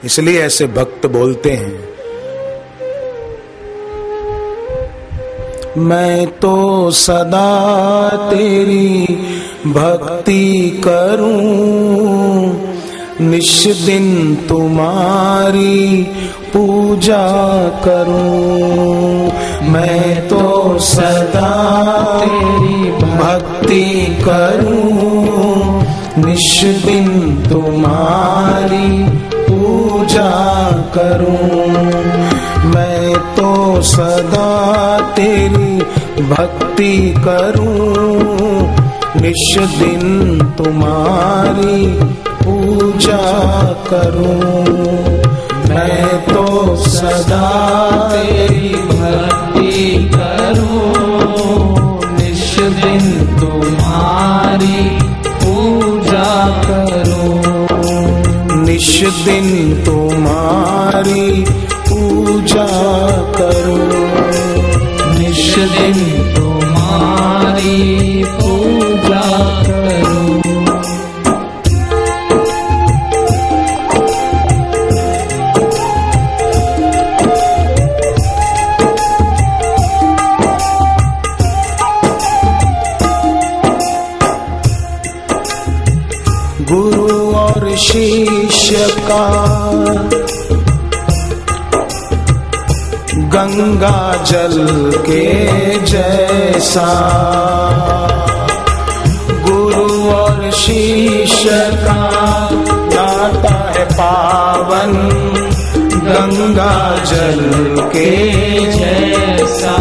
इसलिए ऐसे भक्त बोलते हैं, मैं तो सदा तेरी भक्ति करूं, निश दिन तुम्हारी पूजा करूं। मैं तो सदा तेरी भक्ति करूं, निश दिन तुम्हारी पूजा करूं। मैं तो सदा तेरी भक्ति करूं, निश दिन तुम्हारी पूजा करूं। मैं तो सदा तेरी भक्ति करूं, निश दिन तुम्हारी पूजा करूं। निश दिन तुम्हारी पूजा करूं, निश दिन तुम्हारी पूजा करूं। गुरु और शिष्य का गंगा जल के जैसा, गुरु और शिष्य का नाता है पावन, गंगा जल के जैसा।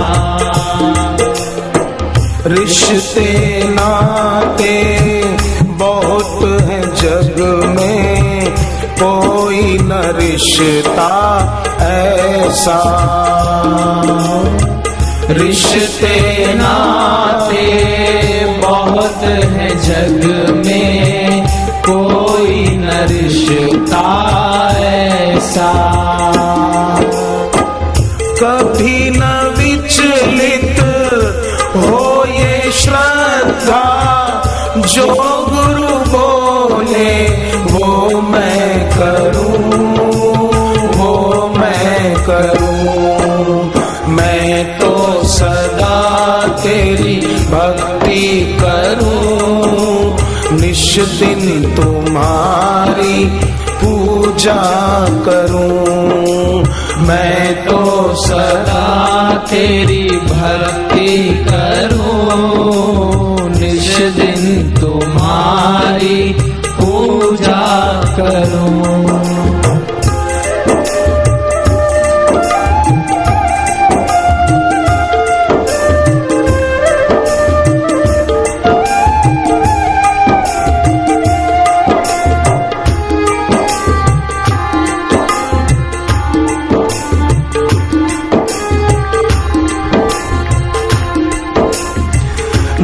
रिश्ते नाते बहुत है जग में, कोई न रिश्ता ऐसा। रिश्ते नाते बहुत है जग में, कोई न रिश्ता ऐसा। कभी न विचलित हो ये श्रद्धा, जो गुरु बोले वो मैं करूं, वो मैं करूं। मैं तो सदा तेरी भक्ति करूं, निश दिन तुम्हारी पूजा करूं। मैं तो सदा तेरी भक्ति करूं, निश दिन तुम्हारी पूजा करूं।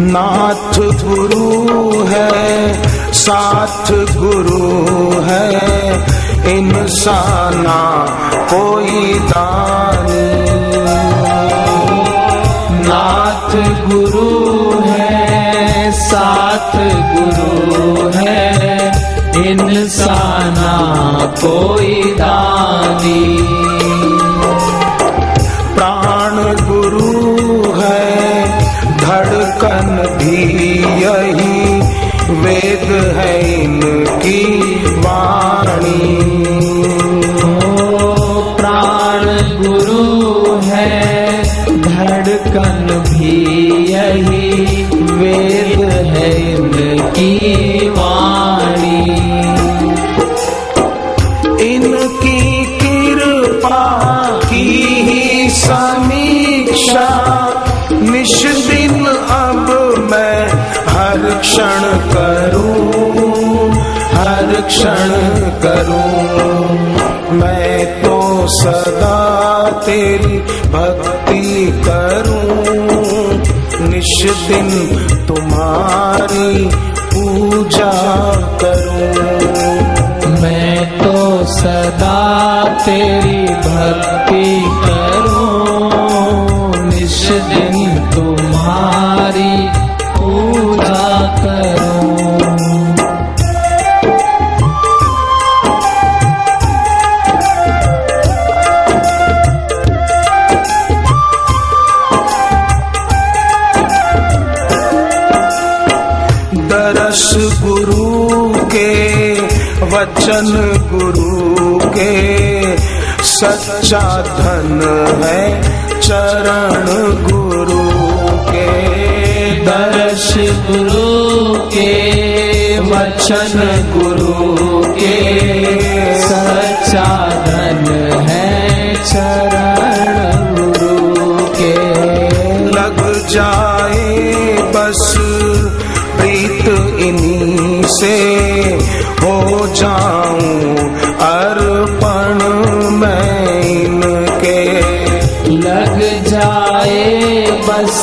नाथ गुरु है, साथ गुरु है, इंसाना कोई दानी। नाथ गुरु है, साथ गुरु है, इंसाना कोई दानी। प्राण गुरु है, धड़कन भी यही, वेद है इनकी वाणी। प्राण गुरु है, धड़कन भी यही, वेद है इनकी वाणी। इनकी कृपा की ही समीक्षा, निश दिन अब मैं हर क्षण करूं, हर क्षण करूं। मैं तो सदा तेरी भक्ति करूं, निश दिन तुम्हारी पूजा करूं। मैं तो सदा तेरी भक्ति करूं, निश दिन तुम्हारी पूजा करूं। वचन गुरु के, सच्चा धन है चरण गुरु के। दर्श गुरु के, वचन गुरु के, सच्चा धन है चरण गुरु के। लग जाए बस प्रीत इन्हीं से, हो जाऊं अर्पण मैं इनके। लग जाए बस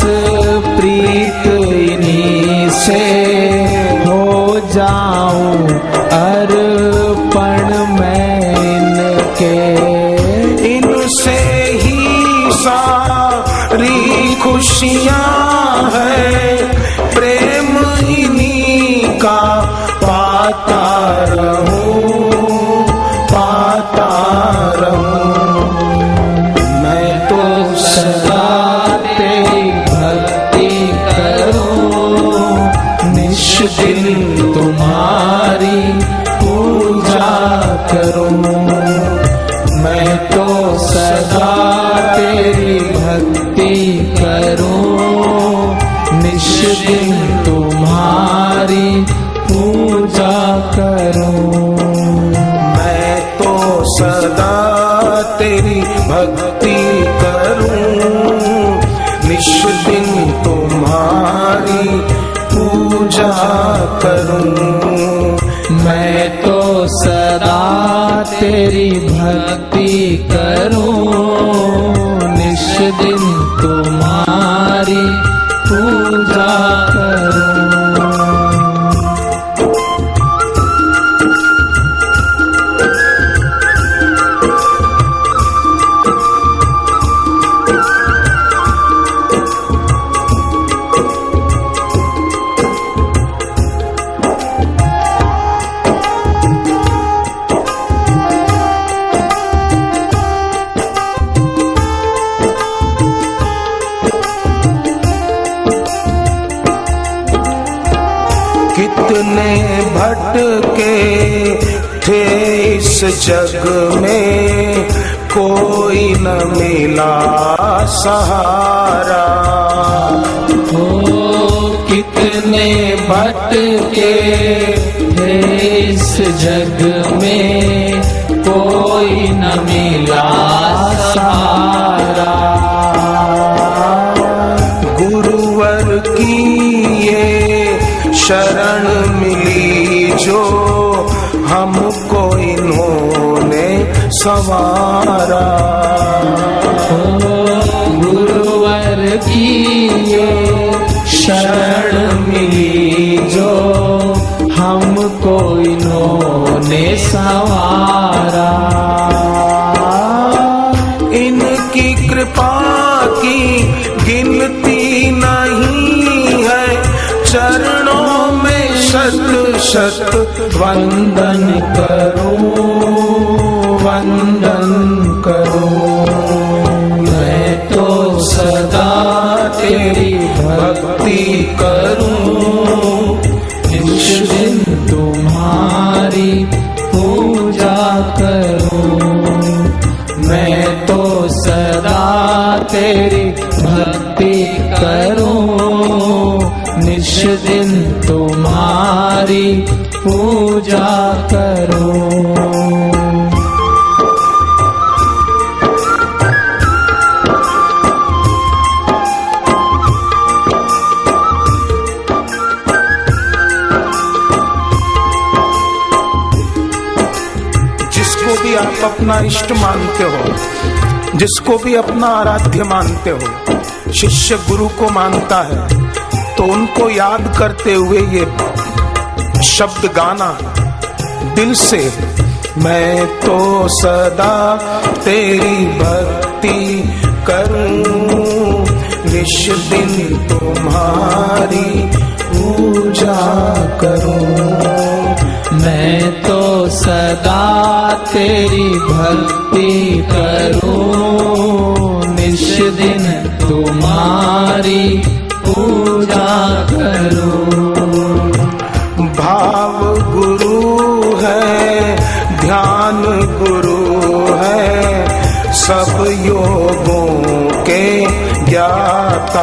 प्रीत इन्हीं से, हो जाऊं अर्पण मैं इनके। इनसे ही सारी खुशियां है, प्रेम इन्हीं का पाता रहूं, पाता रहूं। मैं तो सदा तेरी भक्ति करूं, निश दिन तुम्हारी पूजा करूं। मैं तो सदा तेरी भक्ति करूं, निश दिन तुम्हारी पूजा करूं। मैं तो सदा तेरी भक्ति करूं, निश दिन तुम्हारी पूजा करूं। मैं तो सदा तेरी भक्ति करूं, निश दिन तुम्हारी पूजा करूं। कितने भटके थे इस जग में, कोई न मिला सहारा। हो कितने भटके थे इस जग में, कोई न मिला सहारा। गुरुवर की ये शरण मिली जो, हमको इन्होंने संवारा। गुरुवर की ये शरण मिली जो, हमको इन्होंने संवारा। इनकी कृपा की गिनती नहीं है, चरणों में शत शत वंदन करूं, वंदन करूं। मैं तो सदा तेरी भक्ति करूं, निश दिन तुम्हारी पूजा करूं। मैं तो सदा तेरी भक्ति करूं, निश दिन तुम्हारी पूजा करूं। जिसको भी आप अपना इष्ट मानते हो, जिसको भी अपना आराध्य मानते हो, शिष्य गुरु को मानता है, तो उनको याद करते हुए ये शब्द गाना दिल से। मैं तो सदा तेरी भक्ति करूं, निश दिन तुम्हारी पूजा करूं। मैं तो सदा तेरी भक्ति करूं, निश दिन तुम्हारी पूजा करूं। भाव गुरु है सब योगों के ज्ञाता।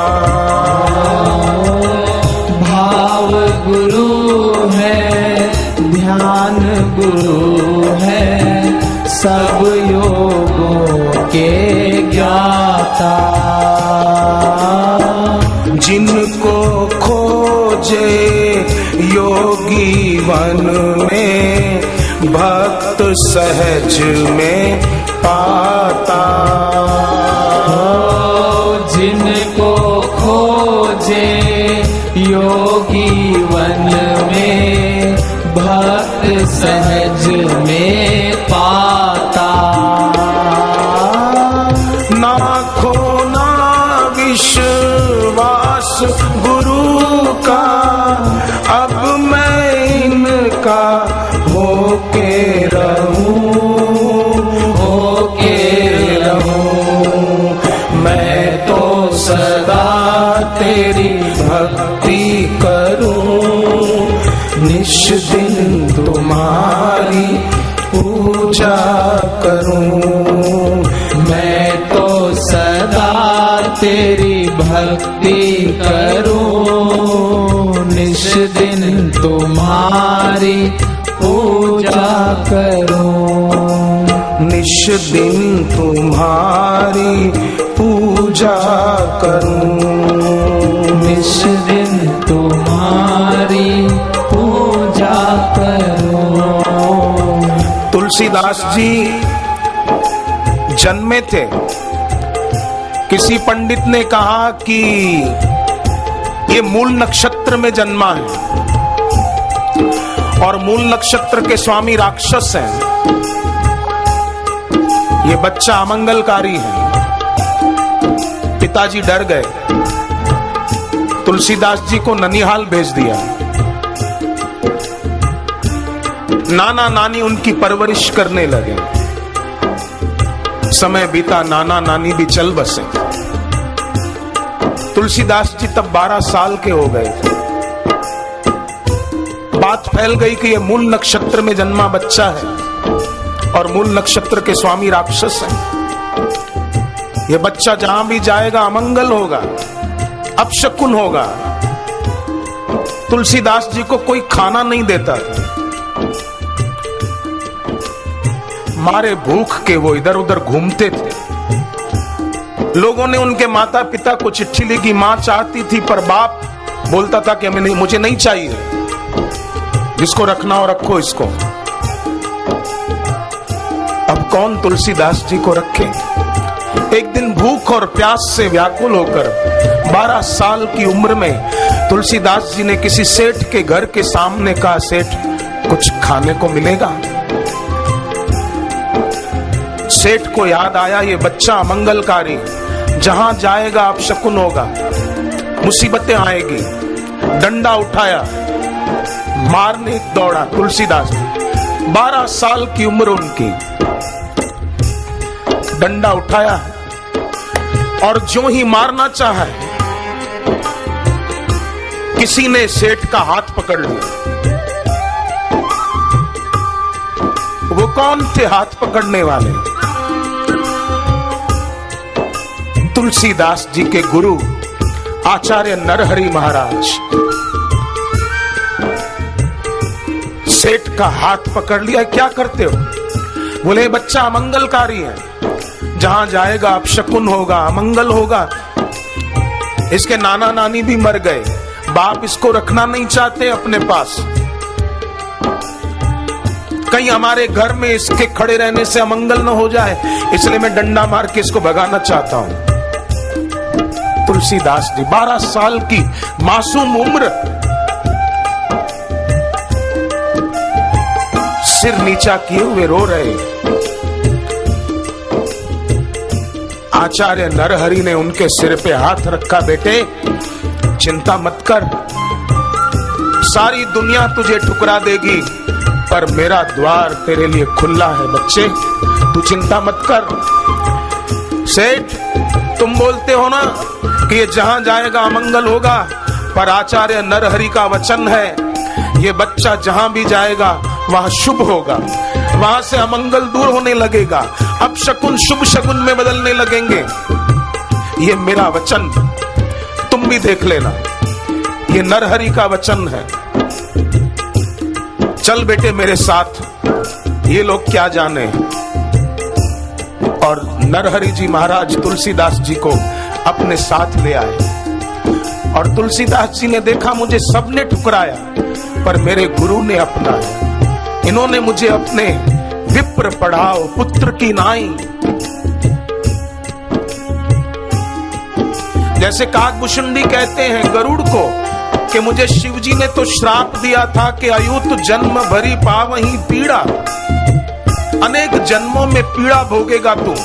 भाव गुरु है, ध्यान गुरु है, सब योगों के ज्ञाता। जिनको खोजे योगी वन में, भक्त सहज में पाता। जिनको खोजे योगी वन में, भक्त सहज में पाता। ना खोना विश्वास गुरु का, अब मैं इनका होके रहूं, होके रहूं। मैं तो सदा तेरी भक्ति करूं, निश दिन तुम्हारी पूजा करूं। मैं तो सदा तेरी भक्ति करूं, निश दिन तुम्हारी पूजा करूं। निश दिन तुम्हारी पूजा करूं, निश दिन तुम्हारी पूजा करूं। तुलसीदास जी जन्मे थे। किसी पंडित ने कहा कि ये मूल नक्षत्र में जन्मा है और मूल नक्षत्र के स्वामी राक्षस हैं। ये बच्चा अमंगलकारी है। पिताजी डर गए, तुलसीदास जी को ननिहाल भेज दिया। नाना नानी उनकी परवरिश करने लगे। समय बीता, नाना नानी भी चल बसे। तुलसीदास जी तब 12 साल के हो गए थे। बात फैल गई कि यह मूल नक्षत्र में जन्मा बच्चा है और मूल नक्षत्र के स्वामी राक्षस हैं। यह बच्चा जहां भी जाएगा अमंगल होगा, अपशकुन होगा। तुलसीदास जी को कोई खाना नहीं देता था। मारे भूख के वो इधर उधर घूमते थे। लोगों ने उनके माता पिता को चिट्ठी लिखी। मां चाहती थी पर बाप बोलता था कि मुझे नहीं चाहिए, जिसको रखना हो रखो इसको। अब कौन तुलसीदास जी को रखे। एक दिन भूख और प्यास से व्याकुल होकर 12 साल की उम्र में तुलसीदास जी ने किसी सेठ के घर के सामने कहा, सेठ कुछ खाने को मिलेगा। सेठ को याद आया ये बच्चा अमंगलकारी, जहां जाएगा अपशकुन होगा, मुसीबतें आएगी। डंडा उठाया, मारने दौड़ा तुलसीदास जी। 12 साल की उम्र उनकी। डंडा उठाया और जो ही मारना चाहा, किसी ने सेठ का हाथ पकड़ लिया। वो कौन थे हाथ पकड़ने वाले? तुलसीदास जी के गुरु आचार्य नरहरि महाराज। सेठ का हाथ पकड़ लिया। क्या करते हो? बोले बच्चा अमंगलकारी है, जहां जाएगा अपशकुन होगा, अमंगल होगा। इसके नाना नानी भी मर गए, बाप इसको रखना नहीं चाहते अपने पास। कहीं हमारे घर में इसके खड़े रहने से अमंगल न हो जाए, इसलिए मैं डंडा मार के इसको भगाना चाहता हूं। तुलसीदास जी 12 साल की मासूम उम्र, सिर नीचा किए हुए रो रहे। आचार्य नरहरि ने उनके सिर पे हाथ रखा। बेटे चिंता मत कर, सारी दुनिया तुझे ठुकरा देगी पर मेरा द्वार तेरे लिए खुला है। बच्चे तू चिंता मत कर। सेठ तुम बोलते हो ना कि ये जहां जाएगा अमंगल होगा, पर आचार्य नरहरि का वचन है ये बच्चा जहां भी जाएगा वहां शुभ होगा, वहां से अमंगल दूर होने लगेगा, अब शकुन शुभ शकुन में बदलने लगेंगे। ये मेरा वचन तुम भी देख लेना, ये नरहरि का वचन है। चल बेटे मेरे साथ, ये लोग क्या जाने। और नरहरि जी महाराज तुलसीदास जी को अपने साथ ले आए। और तुलसीदास जी ने देखा मुझे सबने ठुकराया, पर मेरे गुरु ने अपनाया। इन्होंने मुझे अपने विप्र पढ़ाओ पुत्र की नाई। जैसे काकभूषुंडी कहते हैं गरुड़ को कि मुझे शिवजी ने तो श्राप दिया था कि अयुत जन्म भरी पावहीं पीड़ा, अनेक जन्मों में पीड़ा भोगेगा तू,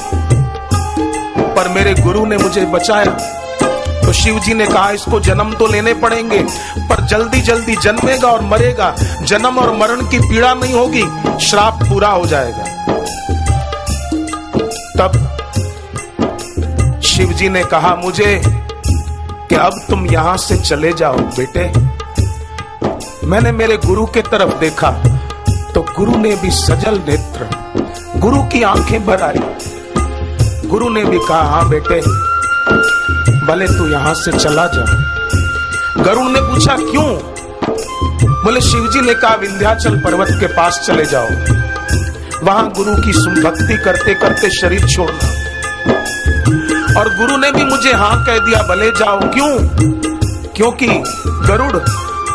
पर मेरे गुरु ने मुझे बचाया। तो शिव जी ने कहा इसको जन्म तो लेने पड़ेंगे, पर जल्दी जल्दी जन्मेगा और मरेगा, जन्म और मरण की पीड़ा नहीं होगी, श्राप पूरा हो जाएगा। तब शिव जी ने कहा मुझे कि अब तुम यहां से चले जाओ बेटे। मैंने मेरे गुरु के तरफ देखा तो गुरु ने भी सजल नेत्र, गुरु की आंखें भर आई। गुरु ने भी कहा हाँ बेटे भले तू यहां से चला जा। गरुड़ ने पूछा क्यों? बोले शिवजी ने कहा विंध्याचल पर्वत के पास चले जाओ, वहां गुरु की भक्ति करते करते शरीर छोड़ना। और गुरु ने भी मुझे हाँ कह दिया भले जाओ। क्यों? क्योंकि गरुड़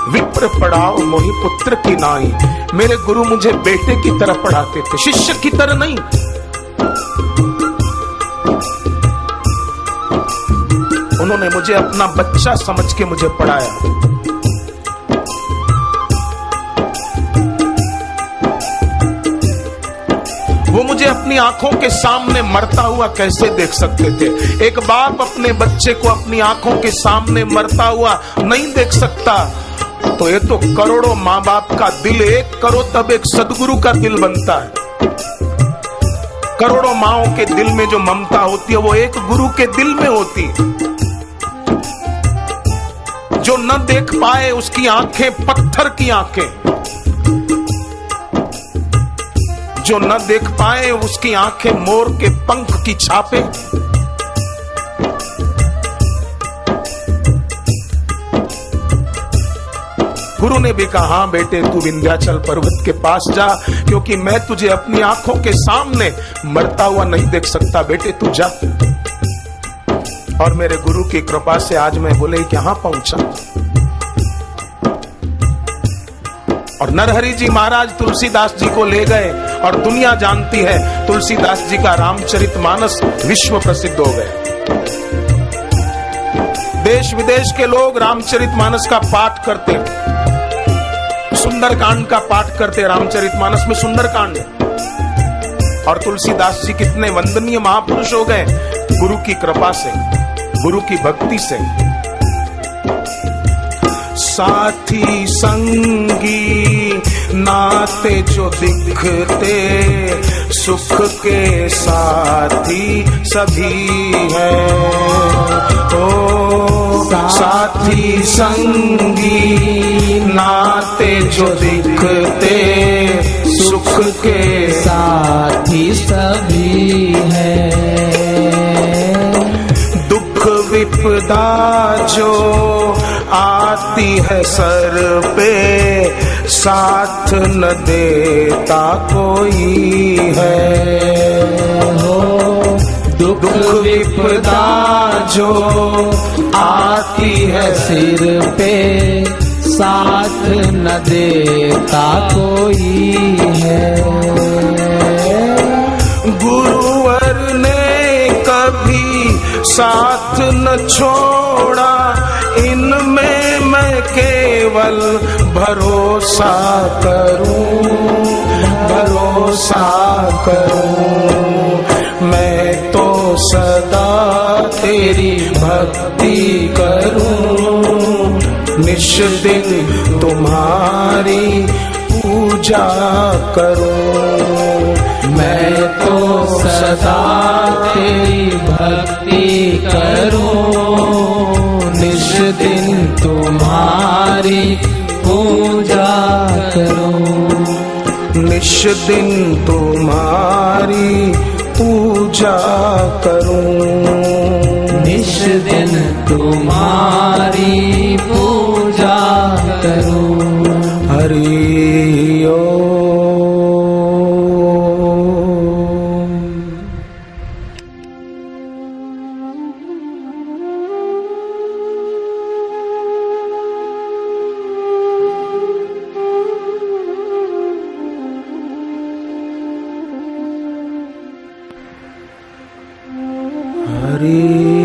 विप्र पढ़ाओ मोहि पुत्र की नाई। मेरे गुरु मुझे बेटे की तरह पढ़ाते थे, शिष्य की तरह नहीं। उन्होंने मुझे अपना बच्चा समझ के मुझे पढ़ाया। वो मुझे अपनी आंखों के सामने मरता हुआ कैसे देख सकते थे? एक बाप अपने बच्चे को अपनी आंखों के सामने मरता हुआ नहीं देख सकता, तो ये तो करोड़ों माँ बाप का दिल एक करो तब एक सदगुरु का दिल बनता है। करोड़ों माओं के दिल में जो ममता होती है वो एक गुरु के दिल में होती है। जो न देख पाए उसकी आंखें पत्थर की आंखें, जो न देख पाए उसकी आंखें मोर के पंख की छापे। गुरु ने भी कहा हाँ बेटे तू विंध्याचल पर्वत के पास जा, क्योंकि मैं तुझे अपनी आंखों के सामने मरता हुआ नहीं देख सकता, बेटे तू जा। और मेरे गुरु की कृपा से आज मैं बोले कहां पहुंचा। और नरहरि जी महाराज तुलसीदास जी को ले गए, और दुनिया जानती है तुलसीदास जी का रामचरितमानस विश्व प्रसिद्ध हो गए। देश विदेश के लोग रामचरितमानस का पाठ करते, सुंदरकांड का पाठ करते। रामचरितमानस में सुंदरकांड है। और तुलसीदास जी कितने वंदनीय महापुरुष हो गए गुरु की कृपा से, गुरु की भक्ति से। साथी संगी नाते जो दिखते, सुख के साथी सभी है। ओ साथी संगी नाते जो दिखते, सुख के साथी सभी है। विपदा जो आती है सर पे, साथ न देता कोई है। हो दुख विपदा जो आती है सिर पे, साथ न देता कोई है। गुरुवर ने कभी साथ न छोड़ा, इनमें मैं केवल भरोसा करूं, भरोसा करूं। मैं तो सदा तेरी भक्ति करूं, निश दिन तुम्हारी पूजा करूं। मैं तो सदा तेरी भक्ति करूं, निश दिन तुम्हारी पूजा करूं। निश दिन तुम्हारी पूजा करूं, निश दिन तुम्हारी पूजा करूं। हरि ओम। हरि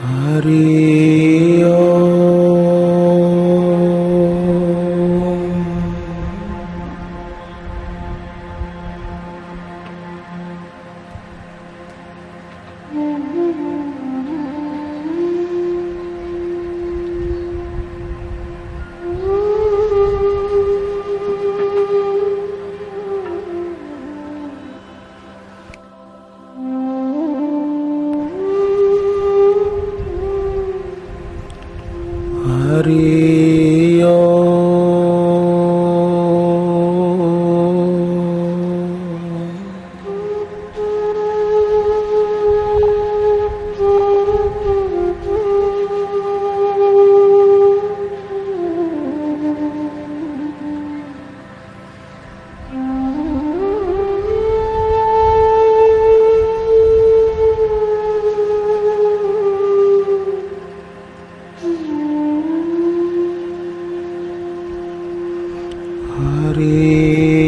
हरि हरि